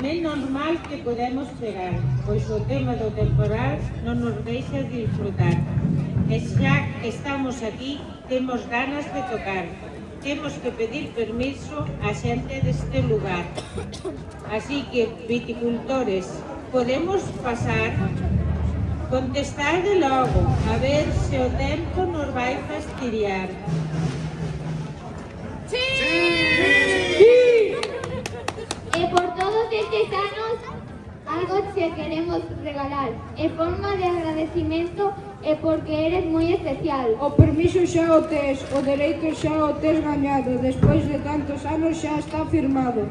menos mal que podemos chegar, pois o tema do temporal non nos deixa disfrutar. E xa que estamos aquí, temos ganas de tocar. Temos que pedir permiso á xente deste lugar. Así que, viticultores, podemos pasar? Contestade logo, a ver se o tempo nos vai fastidiar. Sí! E por todos estes anos, algo che queremos regalar. En forma de agradecimento e porque eres moi especial. O permiso xa o tes, o dereito xa o tes gañado. Despois de tantos anos xa está firmado.